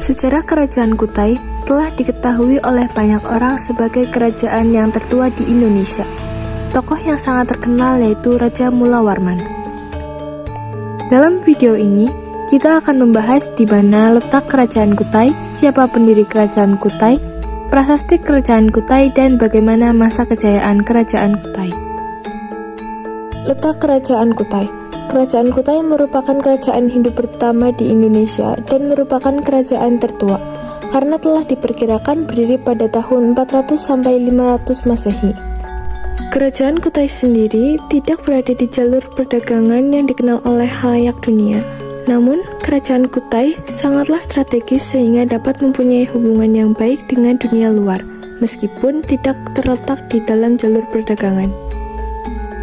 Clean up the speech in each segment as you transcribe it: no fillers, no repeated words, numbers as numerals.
Sejarah Kerajaan Kutai telah diketahui oleh banyak orang sebagai kerajaan yang tertua di Indonesia. Tokoh yang sangat terkenal yaitu Raja Mulawarman. Dalam video ini, kita akan membahas di mana letak Kerajaan Kutai, siapa pendiri Kerajaan Kutai, prasasti Kerajaan Kutai, dan bagaimana masa kejayaan Kerajaan Kutai. Letak Kerajaan Kutai. Kerajaan Kutai merupakan kerajaan Hindu pertama di Indonesia dan merupakan kerajaan tertua karena telah diperkirakan berdiri pada tahun 400 sampai 500 Masehi. Kerajaan Kutai sendiri tidak berada di jalur perdagangan yang dikenal oleh khalayak dunia. Namun, Kerajaan Kutai sangatlah strategis sehingga dapat mempunyai hubungan yang baik dengan dunia luar, meskipun tidak terletak di dalam jalur perdagangan.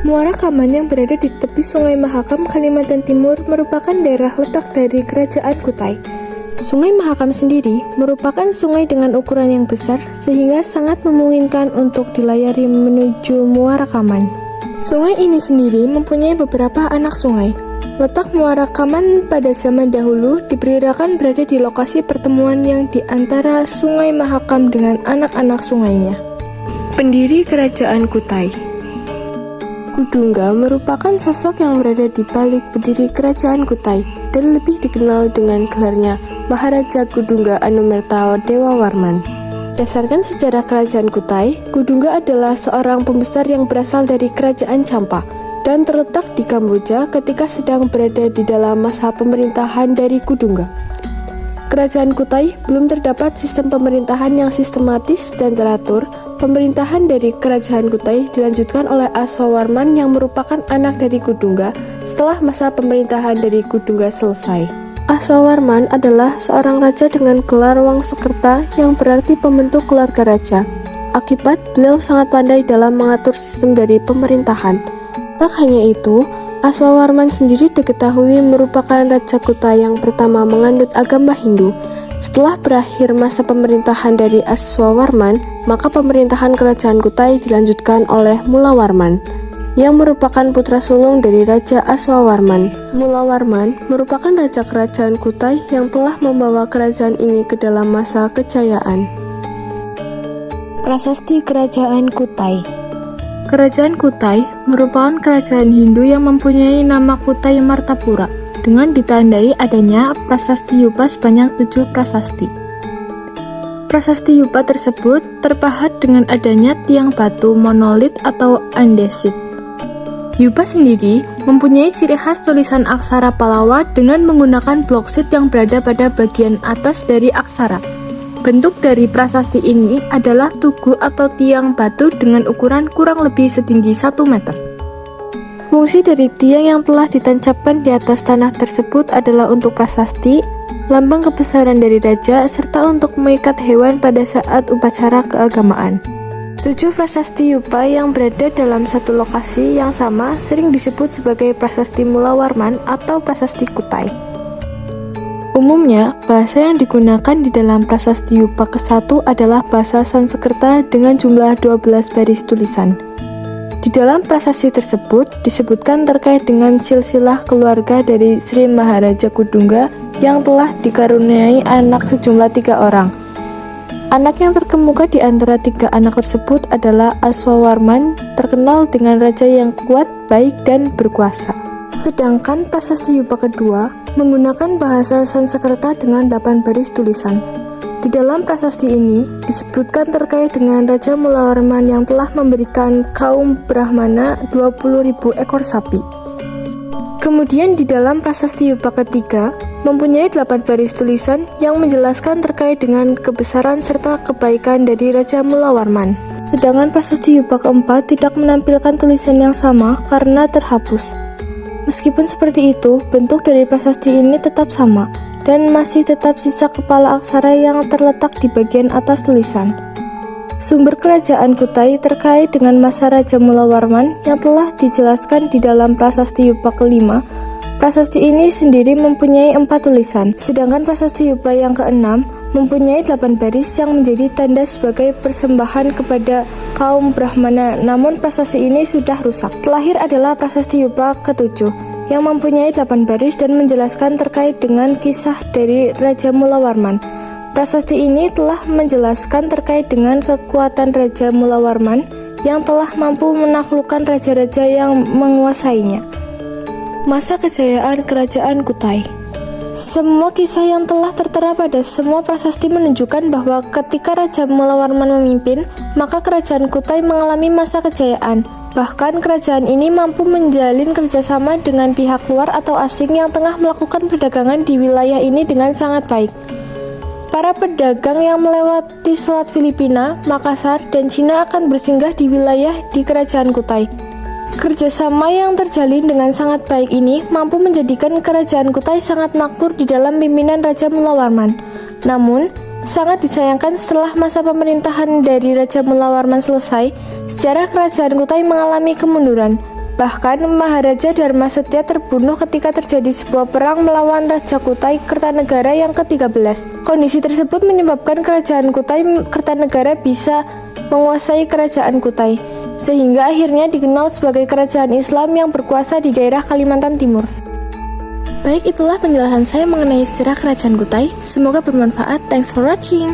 Muara Kaman yang berada di tepi Sungai Mahakam, Kalimantan Timur merupakan daerah letak dari Kerajaan Kutai. Sungai Mahakam sendiri merupakan sungai dengan ukuran yang besar sehingga sangat memungkinkan untuk dilayari menuju Muara Kaman. Sungai ini sendiri mempunyai beberapa anak sungai. Letak Muara Kaman pada zaman dahulu diperkirakan berada di lokasi pertemuan yang di antara Sungai Mahakam dengan anak-anak sungainya. Pendiri Kerajaan Kutai. Kudungga merupakan sosok yang berada di balik berdiri Kerajaan Kutai dan lebih dikenal dengan gelarnya Maharaja Kudungga Anumerta Dewa Warman. Berdasarkan sejarah Kerajaan Kutai, Kudungga adalah seorang pembesar yang berasal dari Kerajaan Champa dan terletak di Kamboja ketika sedang berada di dalam masa pemerintahan dari Kudungga. Kerajaan Kutai belum terdapat sistem pemerintahan yang sistematis dan teratur. Pemerintahan dari Kerajaan Kutai dilanjutkan oleh Aswawarman yang merupakan anak dari Kudungga setelah masa pemerintahan dari Kudungga selesai. Aswawarman adalah seorang raja dengan gelar Wangsakerta yang berarti pembentuk keluarga raja. Akibat beliau sangat pandai dalam mengatur sistem dari pemerintahan. Tak hanya itu, Aswawarman sendiri diketahui merupakan Raja Kutai yang pertama menganut agama Hindu. Setelah berakhir masa pemerintahan dari Aswawarman, maka pemerintahan Kerajaan Kutai dilanjutkan oleh Mulawarman, yang merupakan putra sulung dari Raja Aswawarman. Mulawarman merupakan raja Kerajaan Kutai yang telah membawa kerajaan ini ke dalam masa kejayaan. Prasasti Kerajaan Kutai. Kerajaan Kutai merupakan kerajaan Hindu yang mempunyai nama Kutai Martapura, dengan ditandai adanya prasasti yupa sebanyak 7 prasasti. Prasasti yupa tersebut terpahat dengan adanya tiang batu monolit atau andesit. Yupa sendiri mempunyai ciri khas tulisan aksara Palawa dengan menggunakan bloksit yang berada pada bagian atas dari aksara. Bentuk dari prasasti ini adalah tugu atau tiang batu dengan ukuran kurang lebih setinggi 1 meter. Fungsi dari tiang yang telah ditancapkan di atas tanah tersebut adalah untuk prasasti, lambang kebesaran dari raja, serta untuk mengikat hewan pada saat upacara keagamaan. 7 prasasti yupa yang berada dalam satu lokasi yang sama sering disebut sebagai prasasti Mulawarman atau prasasti Kutai. Umumnya, bahasa yang digunakan di dalam prasasti yupa ke-1 adalah bahasa Sanskerta dengan jumlah 12 baris tulisan. Di dalam prasasti tersebut disebutkan terkait dengan silsilah keluarga dari Sri Maharaja Kudungga yang telah dikaruniai anak sejumlah 3 orang. Anak yang terkemuka di antara 3 anak tersebut adalah Aswawarman, terkenal dengan raja yang kuat, baik, dan berkuasa. Sedangkan prasasti yupa kedua menggunakan bahasa Sanskerta dengan 8 baris tulisan. Di dalam prasasti ini disebutkan terkait dengan Raja Mulawarman yang telah memberikan kaum Brahmana 20.000 ekor sapi. Kemudian di dalam prasasti yupa ketiga mempunyai 8 baris tulisan yang menjelaskan terkait dengan kebesaran serta kebaikan dari Raja Mulawarman. Sedangkan prasasti yupa keempat tidak menampilkan tulisan yang sama karena terhapus. Meskipun seperti itu, bentuk dari prasasti ini tetap sama, dan masih tetap sisa kepala aksara yang terletak di bagian atas tulisan. Sumber Kerajaan Kutai terkait dengan masa Raja Mulawarman yang telah dijelaskan di dalam prasasti yupa kelima. Prasasti ini sendiri mempunyai 4 tulisan, sedangkan prasasti yupa yang ke-6 mempunyai 8 baris yang menjadi tanda sebagai persembahan kepada kaum Brahmana, namun prasasti ini sudah rusak. Terakhir adalah prasasti yupa ke-7 yang mempunyai 8 baris dan menjelaskan terkait dengan kisah dari Raja Mulawarman. Prasasti ini telah menjelaskan terkait dengan kekuatan Raja Mulawarman yang telah mampu menaklukkan raja-raja yang menguasainya. Masa kejayaan Kerajaan Kutai. Semua kisah yang telah tertera pada semua prasasti menunjukkan bahwa ketika Raja Mulawarman memimpin, maka Kerajaan Kutai mengalami masa kejayaan. Bahkan kerajaan ini mampu menjalin kerjasama dengan pihak luar atau asing yang tengah melakukan perdagangan di wilayah ini dengan sangat baik. Para pedagang yang melewati Selat Filipina, Makassar, dan Cina akan bersinggah di wilayah di Kerajaan Kutai. Kerjasama yang terjalin dengan sangat baik ini mampu menjadikan Kerajaan Kutai sangat makmur di dalam pimpinan Raja Mulawarman. Namun, sangat disayangkan setelah masa pemerintahan dari Raja Mulawarman selesai, sejarah Kerajaan Kutai mengalami kemunduran. Bahkan, Maharaja Dharma Setia terbunuh ketika terjadi sebuah perang melawan Raja Kutai Kertanegara yang ke-13. Kondisi tersebut menyebabkan Kerajaan Kutai Kertanegara bisa menguasai Kerajaan Kutai, sehingga akhirnya dikenal sebagai kerajaan Islam yang berkuasa di daerah Kalimantan Timur. Baik, itulah penjelasan saya mengenai sejarah Kerajaan Kutai. Semoga bermanfaat. Thanks for watching.